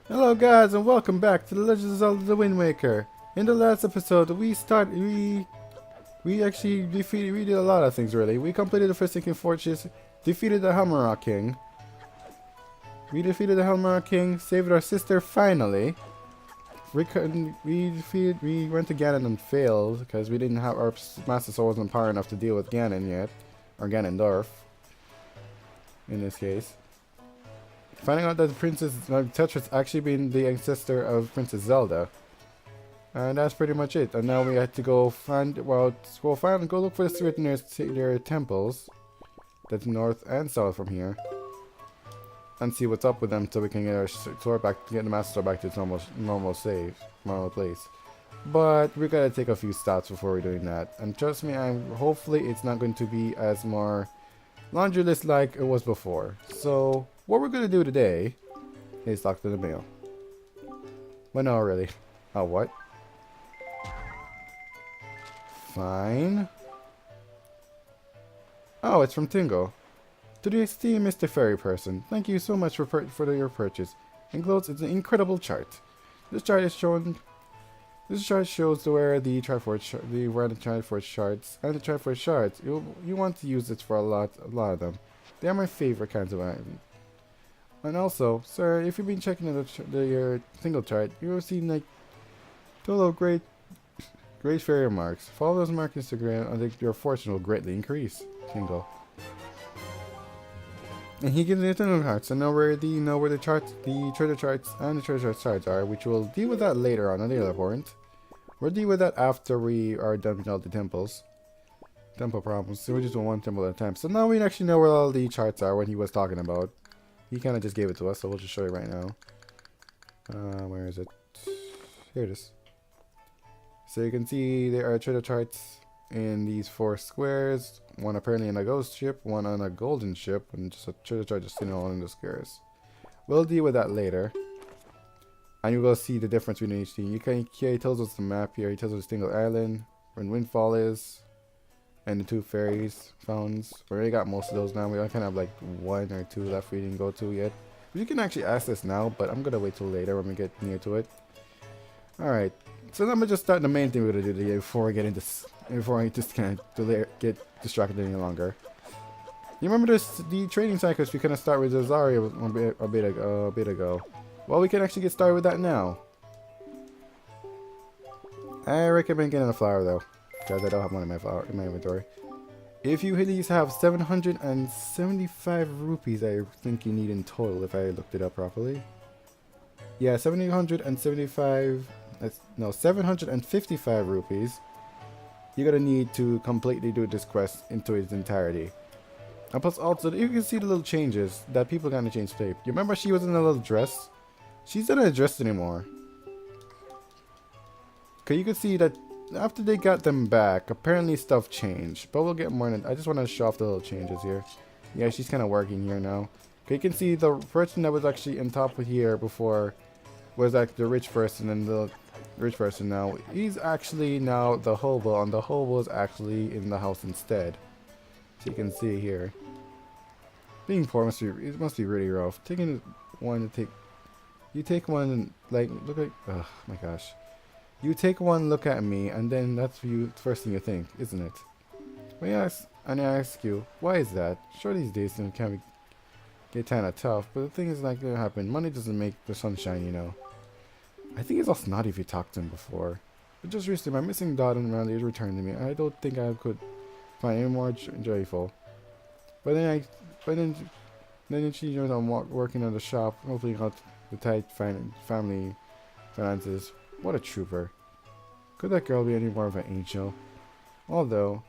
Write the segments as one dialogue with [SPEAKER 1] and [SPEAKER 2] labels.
[SPEAKER 1] Hello guys and welcome back to the Legend of Zelda the Wind Waker. In the last episode we actually we did a lot of things really. We completed the Forsaken Fortress, defeated the Hammerrock King. We defeated the Hammerrock King, saved our sister finally. We went to Ganon and failed because we didn't have our Master Sword wasn't power enough to deal with Ganon yet. Or Ganondorf in this case. Finding out that Princess Tetra's actually been the ancestor of Princess Zelda. And that's pretty much it. And now we have to go go look for the three nearest their temples. That's north and south from here. And see what's up with them so we can get our sword back, get the Master Sword back to its normal place. But we gotta take a few stops before we're doing that. And trust me, hopefully it's not going to be as more laundry list like it was before. So what we're gonna do today is talk to the mail. Well, no, really. Oh, what? Fine. Oh, it's from Tingle. To the esteemed Mr. Fairy Person, thank you so much for your purchase. Enclosed is an incredible chart. This chart shows where the Triforce shards and the Triforce shards. You want to use it for a lot of them. They are my favorite kinds of items. And also, sir, if you've been checking your single chart, you will see like two little great fairy marks. Follow those marks Instagram, and your fortune will greatly increase. Tingle. And he gives you a ton of hearts, and know where the treasure charts and the treasure shards are, which we'll deal with that later on another point. We'll deal with that after we are done with all the temples. Temple problems. So we just do one temple at a time. So now we actually know where all the charts are, what he was talking about. He kind of just gave it to us, so we'll just show you right now. Where is it? Here it is. So you can see there are treasure charts in these 4 squares. One apparently in a ghost ship, one on a golden ship, and just a treasure chart just sitting all in the squares. We'll deal with that later. And you will see the difference between each thing. He tells us the map here. He tells us Tingle Island, where Windfall is, and the 2 fairies fountains. We already got most of those now. We only kind of have like 1 or 2 left we didn't go to yet. You can actually ask this now, but I'm gonna wait till later when we get near to it. Alright, so I'm gonna just start the main thing we're gonna do today before I just kind of get distracted any longer. You remember the training cycles we couldn't start with Zazaria a bit ago. Well, we can actually get started with that now. I recommend getting a flower though, because I don't have one in my inventory. If you at least have 775 rupees, I think you need in total, if I looked it up properly. Yeah, 755 rupees. You're gonna need to completely do this quest into its entirety. And plus also, you can see the little changes that people kind of change shape. You remember she was in a little dress? She's not in a dress anymore. Cause you can see that after they got them back, apparently stuff changed. But we'll get more in it. I just want to show off the little changes here. Yeah, she's kind of working here now. Okay, you can see the person that was actually in top of here before was like the rich person, and the rich person now, he's actually now the hobo, and the hobo is actually in the house instead. So you can see here. Being poor must be really rough. You take one and like look at, oh my gosh. You take one look at me, and then that's the first thing you think, isn't it? But yes, and I ask you, why is that? Sure, these days can get kind of tough, but the thing is like that happen. Money doesn't make the sun shine, you know. I think it's all snotty if you talked to him before. But just recently, my missing daughter and Randy returned to me. I don't think I could find any more joyful. But then she knows I'm working at the shop, hopefully got the tight family finances. What a trooper. Could that girl be any more of an angel? Although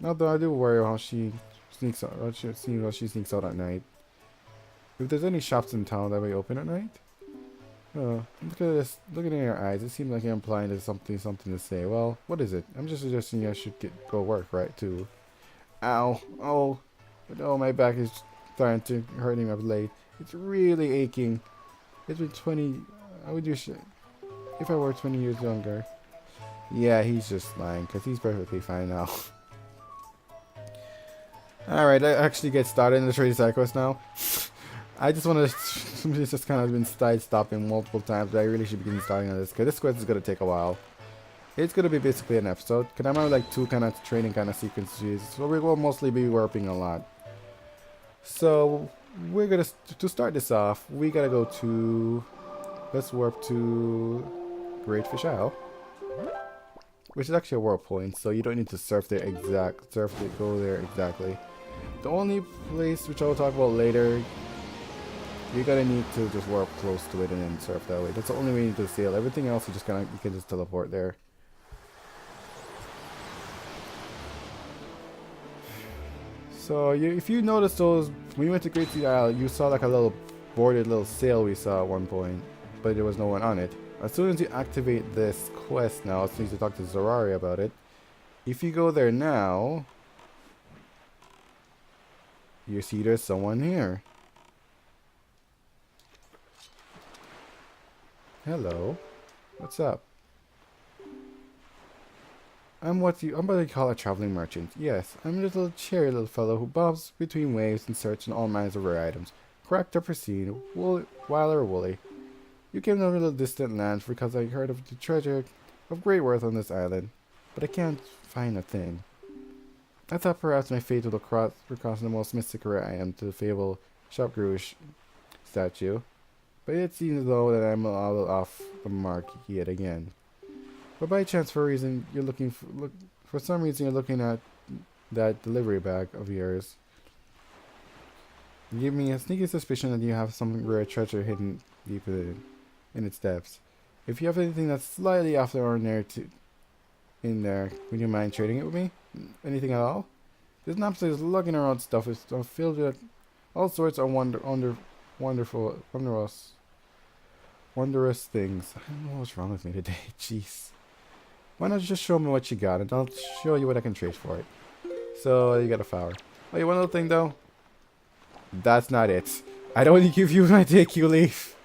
[SPEAKER 1] I do worry how she sneaks out, how she sneaks out at night. If there's any shops in town that may open at night? Oh, look at this. Looking in your eyes, it seems like you're implying there's something to say. Well, what is it? I'm just suggesting you should go work, right, too. Ow. Oh, my back is starting to hurting of late. It's really aching. It's been 20... I would do shit. If I were 20 years younger. Yeah, he's just lying, because he's perfectly fine now. Alright, I actually get started in the trade side quest now. I just want to. It's just kind of been side stopping multiple times, but I really should begin starting on this because this quest is gonna take a while. It's gonna be basically an episode. Cause I'm on like 2 kind of training kind of sequences, so we will mostly be warping a lot. So we're gonna to start this off. We gotta go to. Let's warp to Great Fish Isle, which is actually a warp point, so you don't need to go there exactly. The only place which I will talk about later, you're gonna need to just warp close to it and then surf that way. That's the only way you need to sail. Everything else you can just teleport there. So if you notice those when you went to Great Sea Isle, you saw like a little boarded little sail we saw at one point, but there was no one on it. As soon as you activate this quest now, as soon as you talk to Zerari about it, if you go there now, you see there's someone here. Hello. What's up? I'm what you call a traveling merchant. Yes, I'm a little cheery little fellow who bobs between waves in search of all kinds of rare items. Correct or pristine, wild or woolly. You came to a little distant land because I heard of the treasure of great worth on this island, but I can't find a thing. I thought perhaps my fate would cross the most mystic rare item to the fabled Shopgruish statue, but it seems though that I'm a little off the mark yet again. But by chance, for some reason you're looking at that delivery bag of yours. You give me a sneaky suspicion that you have some rare treasure hidden deep in its depths. If you have anything that's slightly off the ordinary in there, would you mind trading it with me? Anything at all? This knapsack is lugging around stuff. It's filled with all sorts of wondrous things. I don't know what's wrong with me today. Jeez. Why not just show me what you got, and I'll show you what I can trade for it. So you got a flower. Oh, you want a little thing though? That's not it. I don't want to give you my Deku Leaf.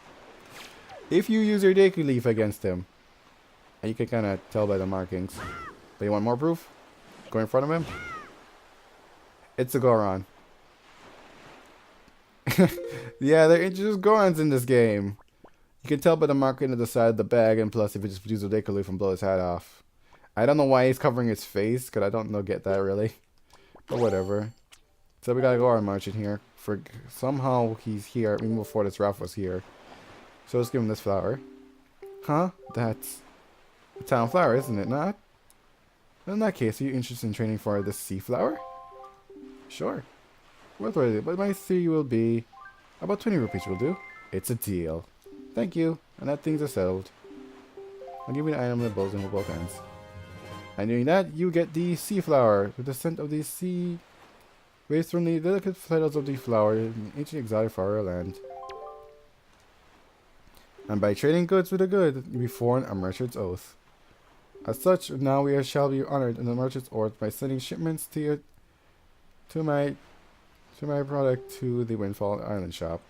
[SPEAKER 1] If you use your Deku Leaf against him, and you can kind of tell by the markings. But you want more proof? Go in front of him. It's a Goron. Yeah, they're introduced Gorons in this game. You can tell by the marking of the side of the bag, and plus if you just use a Deku Leaf and blow his hat off. I don't know why he's covering his face, because I don't get that really. But whatever. So we gotta go our merchant here. Somehow he's here, even before this Ralph was here. So let's give him this flower. Huh? That's a town flower, isn't it not? In that case, are you interested in training for this sea flower? Sure. What will it? But my fee will be about 20 rupees will do. It's a deal. Thank you. And that things are settled. I'll give you the item that blows in with both hands. And doing that, you get the sea flower with the scent of the sea. Raised from the delicate petals of the flower in the ancient exotic flower land. And by trading goods with a good, we form a merchant's oath. As such, now we shall be honored in the merchant's oath by sending shipments to my product to the Windfall Island shop.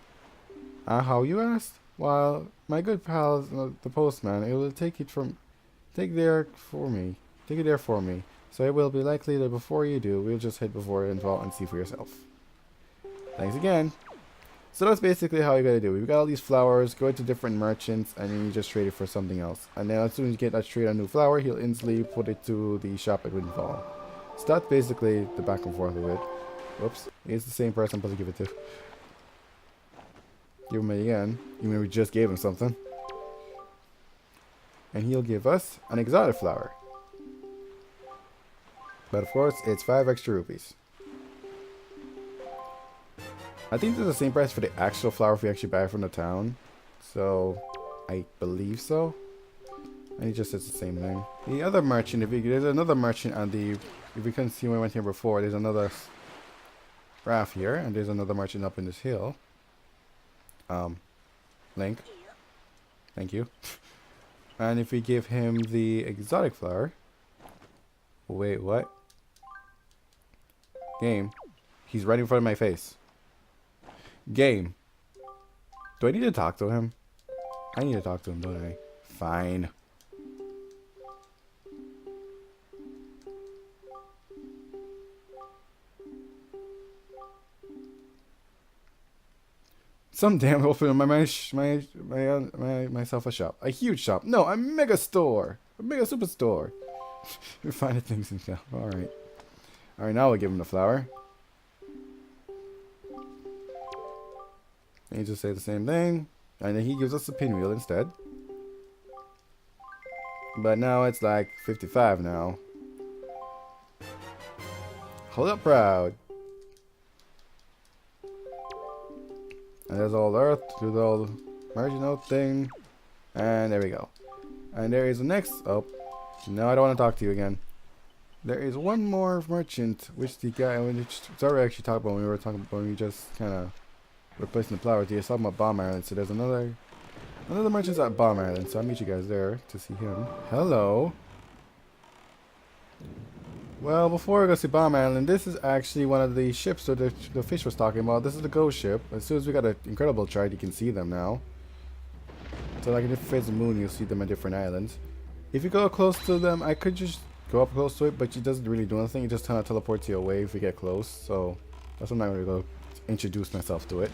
[SPEAKER 1] How you asked? Well, my good pal, the postman, it will take it there for me. So it will be likely that before you do, we'll just head before Windfall and see for yourself. Thanks again. So that's basically how you gotta do. We've got all these flowers, go to different merchants, and then you just trade it for something else. And then as soon as you get that trade a new flower, he'll instantly put it to the shop at Windfall. So that's basically the back and forth of it. Whoops. It's the same person I'm supposed to give it to. Give him it again. Even though we just gave him something. And he'll give us an exotic flower. But of course, it's 5 extra rupees. I think it's the same price for the actual flower if we actually buy it from the town. So, I believe so. And he just says the same thing. The other merchant, there's another merchant on the... If we couldn't see when we went here before, there's another raft here. And there's another merchant up in this hill. Link. Thank you. And if we give him the exotic flower... Wait, what? Game. He's right in front of my face. Game. Do I need to talk to him? I need to talk to him, don't I? Fine. Some damn open myself a shop. A huge shop. No, a mega store. A mega superstore. You're finding things in town. Alright. Alright, now we'll give him the flower. And he just say the same thing. And then he gives us a pinwheel instead. But now it's like 55 now. Hold up proud. And there's all the earth, do the old marginal thing. And there we go. And there is the next. Oh, no, I don't want to talk to you again. There is one more merchant, which the guy, sorry, I actually talked about when we were talking about when we just kind of replacing the flowers. He's talking about Bomb Island. So there's another merchant's at Bomb Island. So I'll meet you guys there to see him. Hello. Well, before we go see Bomb Island, this is actually one of the ships that the fish was talking about. This is the ghost ship. As soon as we got an incredible chart, you can see them now. So like in different phases of the moon, you'll see them at different islands. If you go close to them, I could just go up close to it, but it doesn't really do anything. It just kind of teleports you away if you get close. So that's why I'm not going to go introduce myself to it.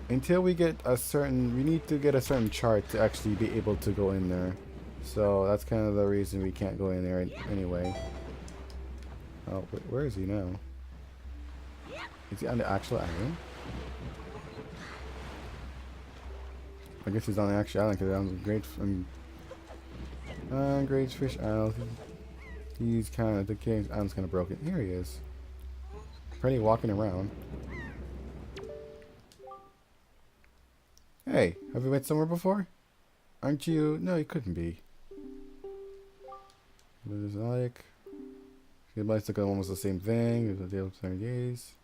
[SPEAKER 1] Until we get a certain, we need to get a certain chart to actually be able to go in there. So that's kind of the reason we can't go in there anyway. Oh, where is he now? Is he on the actual island? I guess he's on the actual island because I'm Great Fish Isle. He's kind of, the king's island's kind of broken. Here he is. Pretty walking around. Hey, have we met somewhere before? Aren't you? No, you couldn't be. There's like, everybody's looking at almost the same thing. There's a deal of 30 days.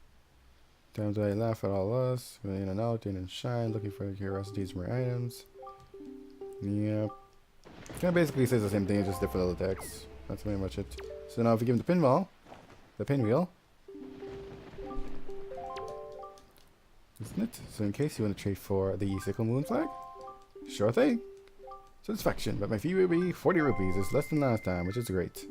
[SPEAKER 1] Times I laugh at all us. We're in and out, in and shine, looking for curiosities, more items. Yep. Kind of basically says the same thing, just different little text. That's pretty much it. So now if you give him the pinwheel. Isn't it? So in case you want to trade for the sickle moon flag? Sure thing. Satisfaction, but my fee will be 40 rupees. It's less than last time, which is great.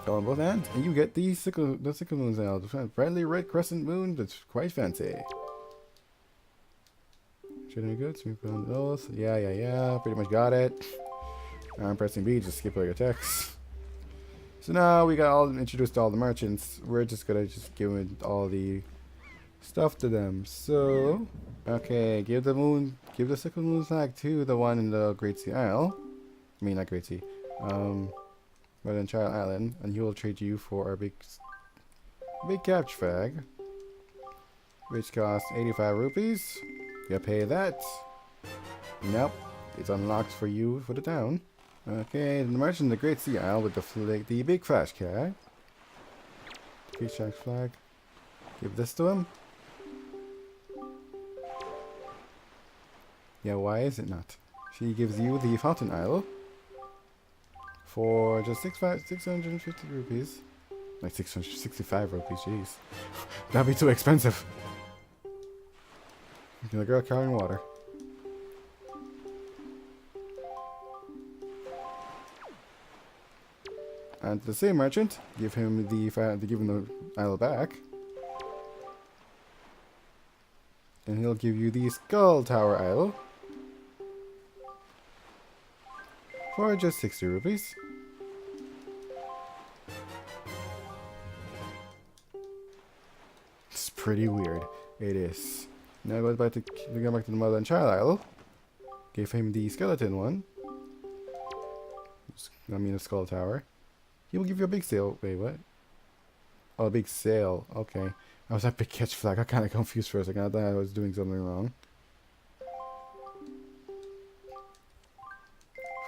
[SPEAKER 1] Go on both ends, and you get the sickle moon's now. The brightly red crescent moon that's quite fancy. Trading goods, we put on those. Yeah. Pretty much got it. I'm pressing B, just skip all your text. So now we got all introduced to all the merchants. We're just gonna give them all the stuff to them. So okay, give the sickle moon flag to the one in the Great Sea Isle. I mean not Great Sea. But in Child Island, and he will trade you for a big capture flag, which costs 85 rupees. You pay that. Nope, it's unlocked for you for the town. Okay, the merchant in the Great Sea Isle with the big flash card. Great Shark flag. Give this to him. Yeah, why is it not? She gives you the Fountain Isle for just 650 rupees. Like 665 rupees, jeez. That'd be too expensive. The girl carrying water. And the same merchant, give him the isle back. And he'll give you the Skull Tower Isle for just 60 rupees. It's pretty weird. It is. Now go back to the Mother and Child Isle. Give him the skeleton one. I mean the Skull Tower. He will give you a big sail. Wait, what? Oh, a big sail. Okay. I was at big catch flag. I kind of confused for a second. I thought I was doing something wrong.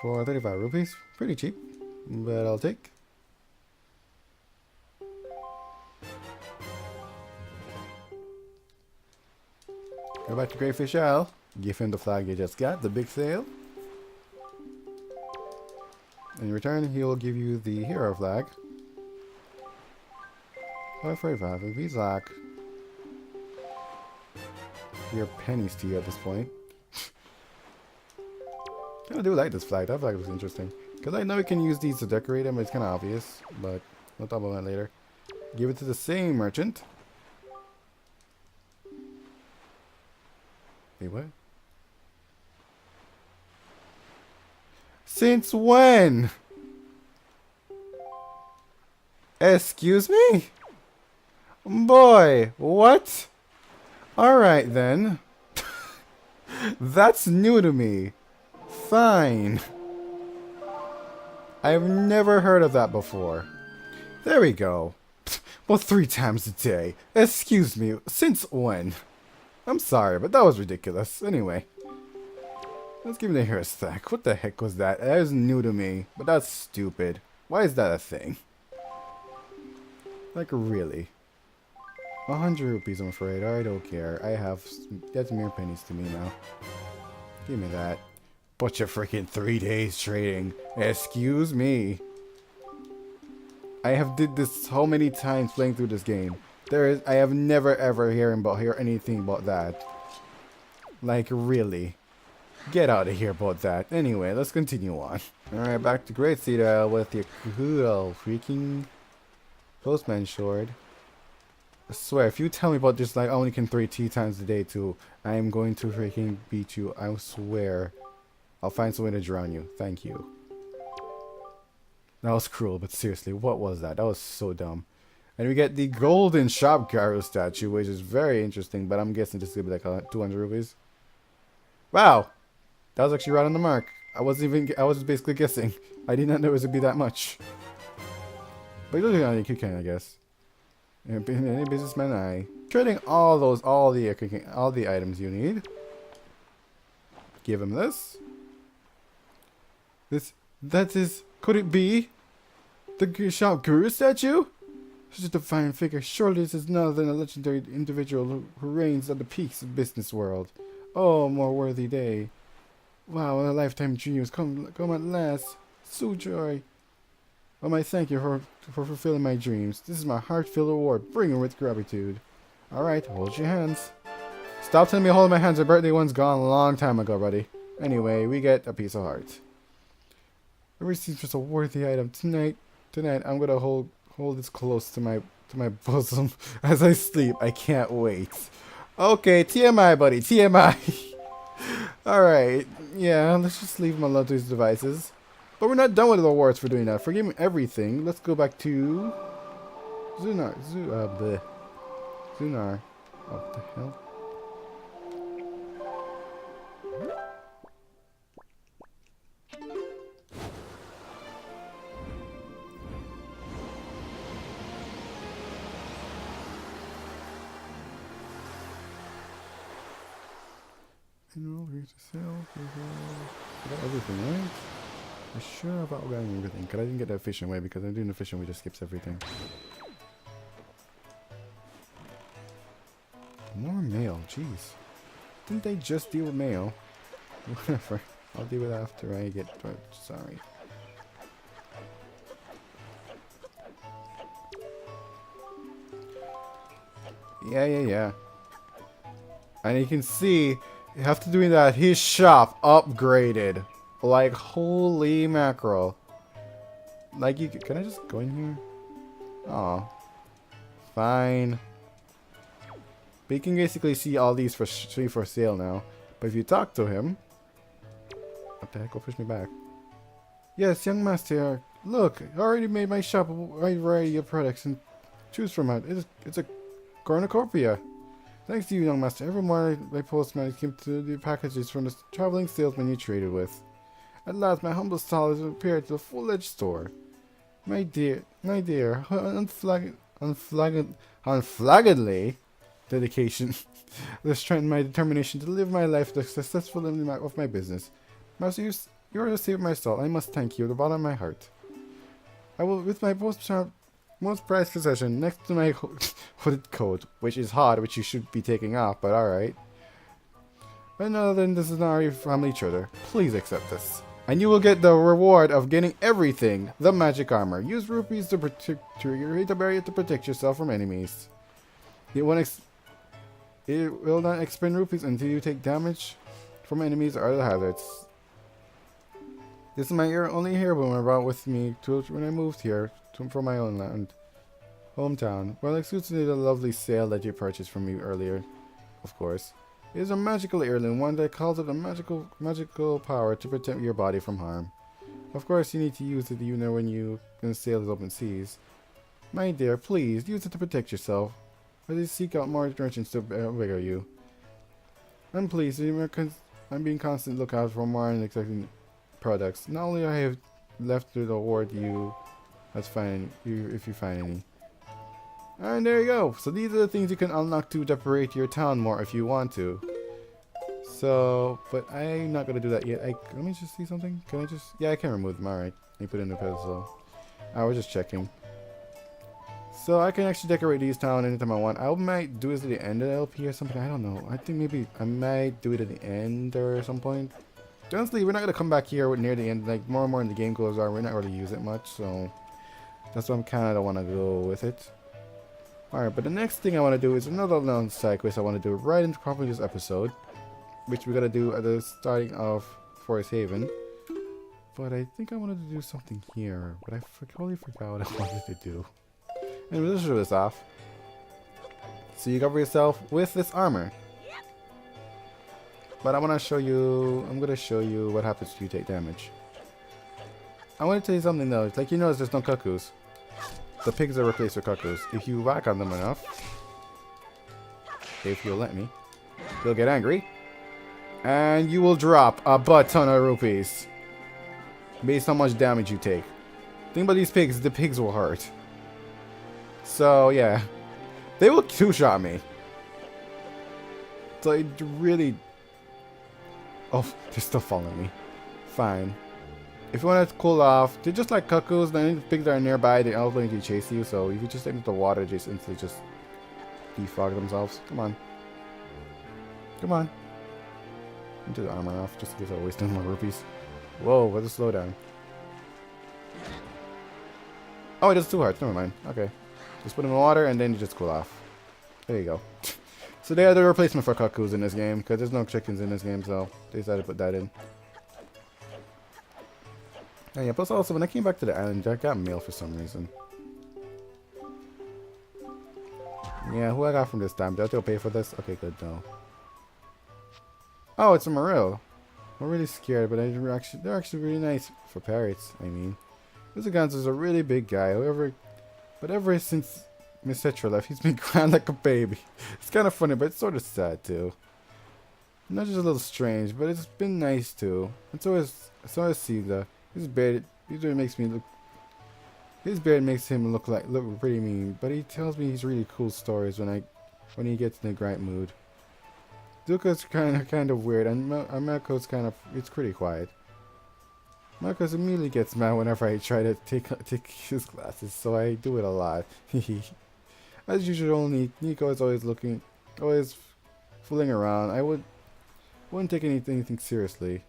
[SPEAKER 1] For 35 rupees. Pretty cheap. But I'll take. Go back to Great Fish Isle. Give him the flag you just got. The big sail. In return, he will give you the hero flag. 545 rupees, like your pennies to you at this point. I do like this flag. That flag was interesting. Because I know we can use these to decorate them. It's kind of obvious, but we'll talk about that later. Give it to the same merchant. Wait, what? Since when? Excuse me? Boy, what? Alright then. That's new to me. Fine. I've never heard of that before. There we go. Well, 3 times a day. Excuse me, since when? I'm sorry, but that was ridiculous. Anyway. Let's give me the hair stack. What the heck was that? That is new to me, but that's stupid. Why is that a thing? Like, really? 100 rupees, I'm afraid. I don't care. I have... That's mere pennies to me now. Give me that. Bunch of freaking 3 days trading. Excuse me. I have did this so many times playing through this game. I have never ever hear anything about that. Like, really. Get out of here about that. Anyway, let's continue on. Alright, back to Great Cedar with your cool freaking postman sword. I swear, if you tell me about just like only can 3 times a day too, I am going to freaking beat you. I swear. I'll find some way to drown you. Thank you. That was cruel, but seriously, what was that? That was so dumb. And we get the golden Shopgaru statue, which is very interesting, but I'm guessing this is gonna be like 200 rupees. Wow! That was actually right on the mark. I was basically guessing. I did not know it would be that much. But you're looking at it, you can, I guess. Any businessman, trading all the items you need. Give him this. Could it be the shop guru statue? Such a fine figure. Surely this is none other than a legendary individual who reigns at the peaks of business world. Oh, more worthy day. Wow, a lifetime dream has come at last. So joy. Oh, my thank you for fulfilling my dreams. This is my heart-filled reward. Bring it with gratitude. Alright, hold your hands. Stop telling me holding my hands. Your birthday one's gone a long time ago, buddy. Anyway, we get a piece of heart. I received just a worthy item. Tonight I'm gonna hold this close to my bosom as I sleep. I can't wait. Okay, TMI, buddy. TMI. Alright, yeah, let's just leave him alone to his devices. But we're not done with the rewards for doing that. For giving everything, let's go back to Zunar. Zunar. What the hell? Here's the sale. I got everything, right? I'm sure about getting everything. Because I didn't get the efficient way, because I'm doing the efficient way just skips everything. More mail, jeez. Didn't they just deal with mail? Whatever. I'll deal with it after I get sorry. Yeah. And you can see, after doing that, his shop upgraded. Like, holy mackerel. Like, can I just go in here? Oh. Fine. But you can basically see all these for sale now. But if you talk to him... What the heck? Go push me back. Yes, young master. Look, I already made my shop a wide variety of products and choose from it. It's a cornucopia. Thanks to you, young master. Every morning, my postman came to the packages from the traveling salesman you traded with. At last, my humble stall has appeared to a full-fledged store. My dear, unflaggedly dedication. This strengthened my determination to live my life successfully of my business. Master, you are the savior of my soul. I must thank you with the bottom of my heart. I will, with my most prized possession, next to my hooded coat, which is hot, which you should be taking off, but alright. But no, then this is our family treasure. Please accept this. And you will get the reward of getting everything. The magic armor. Use rupees to trigger the barrier to protect yourself from enemies. It will not expend rupees until you take damage from enemies or other hazards. This is my only heirloom I brought with me when I moved here from my own hometown. Well, exclusively the lovely sail that you purchased from me earlier, of course. It is a magical heirloom, one that calls up a magical power to protect your body from harm. Of course, you need to use it even when you can sail the open seas. My dear, please, use it to protect yourself. As you seek out more merchants to bigger you. And please, I'm being constant lookout for more unexpected products. Not only I have left to reward you, if you find any. And there you go. So these are the things you can unlock to decorate your town more if you want to. So, but I'm not gonna do that yet. Let me just see something. Can I just? Yeah, I can remove them. All right. Let me put it in the pedestal. I was just checking. So I can actually decorate these town anytime I want. I might do this at the end of the LP or something. I don't know. I think maybe I might do it at the end or some point. Honestly, we're not gonna come back here near the end. Like more and more in the game goes on, we're not really use it much. So that's why I'm kind of don't want to go with it. Alright, but the next thing I want to do is another long side quest I want to do right into probably this episode, which we're going to do at the starting of Forest Haven. But I think I wanted to do something here, but I totally forgot what I wanted to do. Anyway, let's show this off. So you cover yourself with this armor. But I'm going to show you what happens if you take damage. I want to tell you something though, like you notice there's no cuckoos. The pigs are replaced with cuckoos. If you whack on them enough, if you'll let me, they'll get angry. And you will drop a butt ton of rupees. Based on how much damage you take. Think about these pigs, the pigs will hurt. So yeah. They will two-shot me. So it really... Oh, they're still following me. Fine. If you want to cool off, they're just like cuckoos. The only pigs that are nearby, they all going to chase you. So if you just take them to the water, they just instantly just defog themselves. Come on. Come on. Into the armor off, just in case I waste more rupees. Whoa, what's a slowdown? Oh, it does 2 hearts. Never mind. Okay. Just put them in water and then you just cool off. There you go. So they are the replacement for cuckoos in this game, because there's no chickens in this game, so they decided to put that in. Oh yeah, plus also when I came back to the island, I got mail for some reason. Yeah, who I got from this time? Did I still pay for this? Okay, good, no. Oh, it's a Morel. I'm really scared, but they're actually really nice for parrots, I mean. This is a really big guy, but ever since Miss Citra left, he's been crying like a baby. It's kind of funny, but it's sort of sad too. Not just a little strange, but it's been nice too. And so is Caesar. His beard makes him look pretty mean, but he tells me these really cool stories when he gets in the right mood. Duka's kind of weird, and Mako's it's pretty quiet. Marcos immediately gets mad whenever I try to take his glasses, so I do it a lot. As usual, Nico is always fooling around. I wouldn't take anything seriously.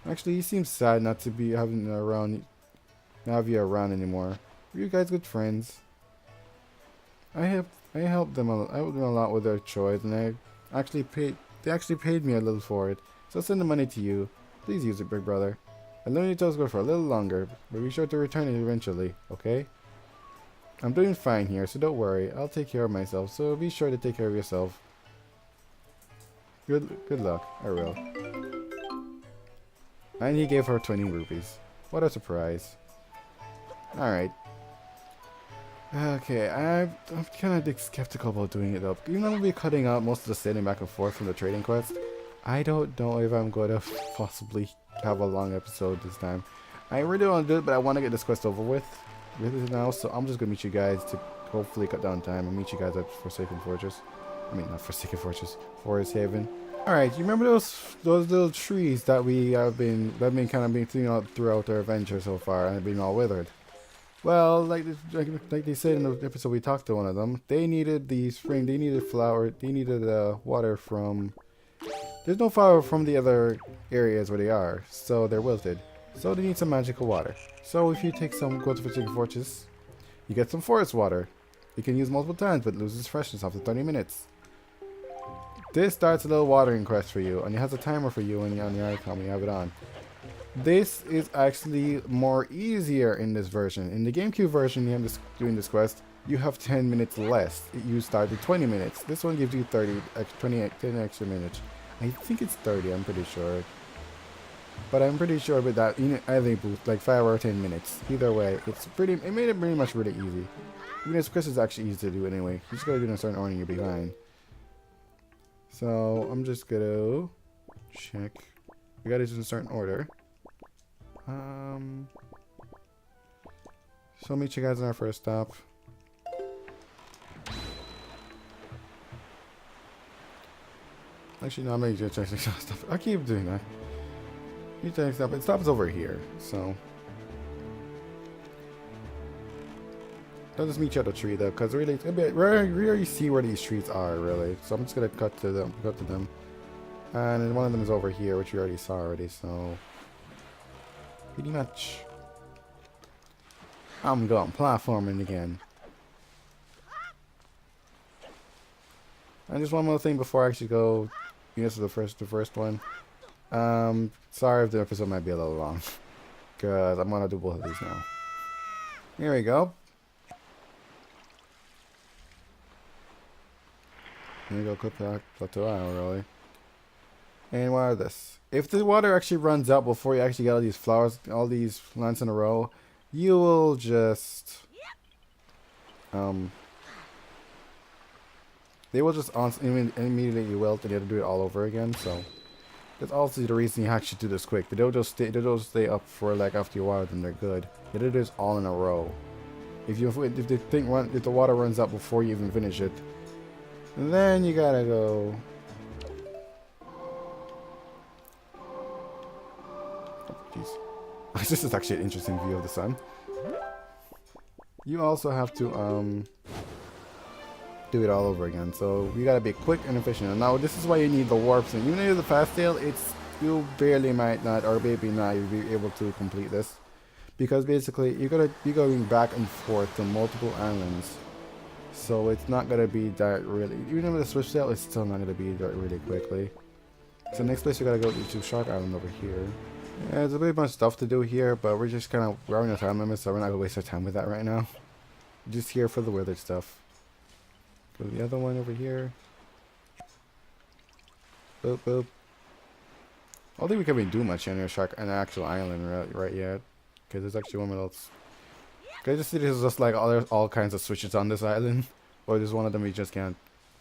[SPEAKER 1] Actually, he seems sad not to be have you around anymore. Were you guys good friends? I helped them a lot with their chores, and they actually paid me a little for it. So I'll send the money to you. Please use it, big brother. I'll let you go for a little longer, but be sure to return it eventually, okay? I'm doing fine here, so don't worry. I'll take care of myself, so be sure to take care of yourself. Good luck. I will. And he gave her 20 rupees. What a surprise. Alright. Okay, I'm kind of skeptical about doing it though. Even though I'm going to be cutting out most of the sailing back and forth from the trading quest, I don't know if I'm going to possibly have a long episode this time. I really want to do it, but I want to get this quest over with now, so I'm just going to meet you guys to hopefully cut down time and meet you guys at Forsaken Fortress. I mean, not Forsaken Fortress, Forest Haven. Alright, you remember those little trees that have been kind of seen out throughout our adventure so far and have been all withered? Well, like they said in the episode, we talked to one of them. They needed the spring. They needed flower. They needed water from. There's no flower from the other areas where they are, so they're wilted. So they need some magical water. So if you go to Forsaken Fortress, you get some forest water. You can use multiple times, but loses freshness after 30 minutes. This starts a little watering quest for you, and it has a timer for you on your icon when you have it on. This is actually more easier in this version. In the GameCube version, doing this quest, you have 10 minutes less. You start with 20 minutes. This one gives you 10 extra minutes. I think it's 30, I'm pretty sure. But I'm pretty sure with that, you know, I think booth, like 5 or 10 minutes. Either way, it made it pretty much really easy. Even this quest is actually easy to do anyway. You just gotta do it in a certain order and you'll be fine. So, I'm just gonna check. We gotta do it in a certain order. So meet you guys on our first stop. Actually, no, I'm gonna check stuff. I keep doing that. You check stuff. It stops over here, so. I'll just meet you at the tree though, because really, it's gonna be where you see where these trees are really. So I'm just gonna cut to them, and then one of them is over here, which you already saw already. So pretty much, I'm going platforming again. And just one more thing before I actually go. This is the first one. Sorry if the episode might be a little long, because I'm gonna do both of these now. Here we go. Here we go, clip that plateau out really. And what are this? If the water actually runs out before you actually get all these flowers, all these plants in a row, you will just they will just immediately wilt and you have to do it all over again. So that's also the reason you actually do this quick. They don't just stay up for like after you water them, they're good. You do this all in a row. If the water runs out before you even finish it, then you gotta go. Oh, jeez. This is actually an interesting view of the sun. You also have to do it all over again. So you gotta be quick and efficient. And now this is why you need the warps. And even though you're the fast tail, you barely might not, or maybe not, you'll be able to complete this. Because basically you're gonna be going back and forth to multiple islands. So it's not gonna be that really, even with the switch tail, it's still not gonna be that really quickly. So next place you gotta go to Shark Island over here. Yeah, there's a bit much stuff to do here, but we're just kind of running out of time limit, so we're not gonna waste our time with that right now. We're just here for the weather stuff. Go to the other one over here. Boop boop. I don't think we can really do much on an actual island right yet, because there's actually one else. I just see there's just like there's all kinds of switches on this island, or there's one of them we just can't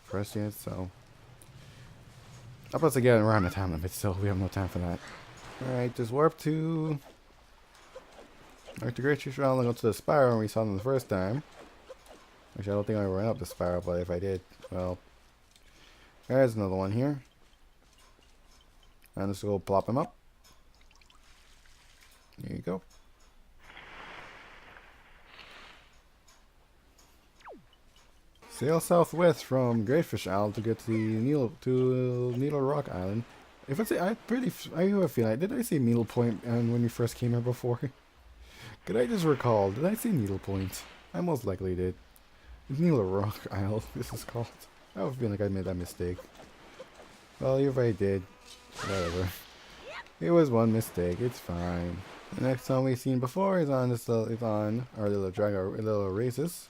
[SPEAKER 1] press yet. So, plus again, we're on the time limit, so we have no time for that. All right, just warp to. Alright, the Great Tree Island, go to the spiral we saw them the first time. Actually, I don't think I ran up the spiral, but if I did, well, there's another one here. And let's go plop him up. There you go. Sail southwest from Greatfish Isle to get to Needle Rock Island. If I say, I have a feeling. Did I say Needle Point when we first came here before? Could I just recall? Did I say Needle Point? I most likely did. Needle Rock Isle. This is called. I have a feeling like I made that mistake. Well, if I did, whatever. It was one mistake. It's fine. The next time we've seen before is on this. It's on our little races.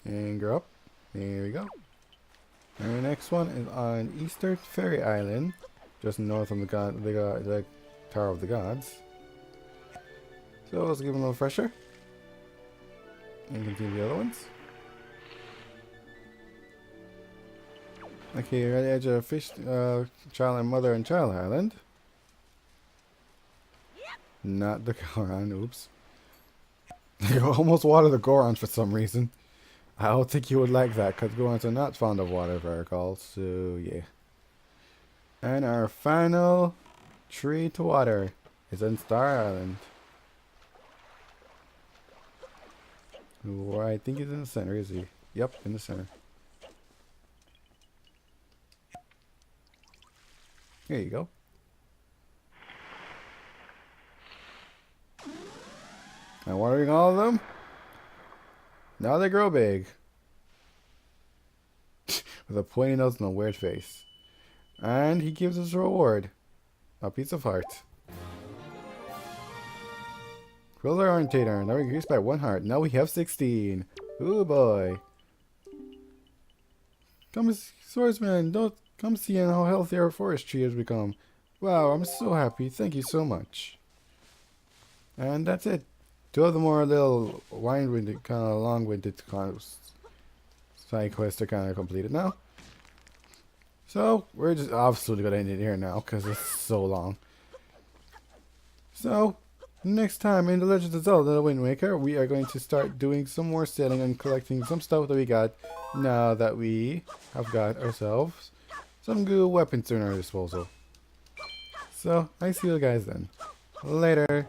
[SPEAKER 1] And go up. There we go. And the next one is on Easter Fairy Island, just north of the Tower of the Gods. So let's give them a little fresher. And continue the other ones. Okay, you're at the edge of Fish, Child and Mother and Child Island. Not the Goron, oops. You almost watered the Gorons for some reason. I don't think you would like that, because Gorons are not fond of water, if I recall. So, yeah. And our final tree to water is on Star Island. Ooh, I think he's in the center, is he? Yep, in the center. Here you go. I'm watering all of them. Now they grow big. With a pointy nose and a weird face. And he gives us a reward. A piece of heart. Quills our orientator. Now we increased by 1 heart. Now we have 16. Ooh boy. Swordsman, don't come see how healthy our forestry has become. Wow, I'm so happy. Thank you so much. And that's it. Two of the more little wind-winded, kind of long-winded kind of side quests are kind of completed now. So, we're just absolutely going to end it here now, because it's so long. So, next time in The Legend of Zelda The Wind Waker, we are going to start doing some more selling and collecting some stuff that we got now that we have got ourselves some good weapons in our disposal. So, I see you guys then. Later.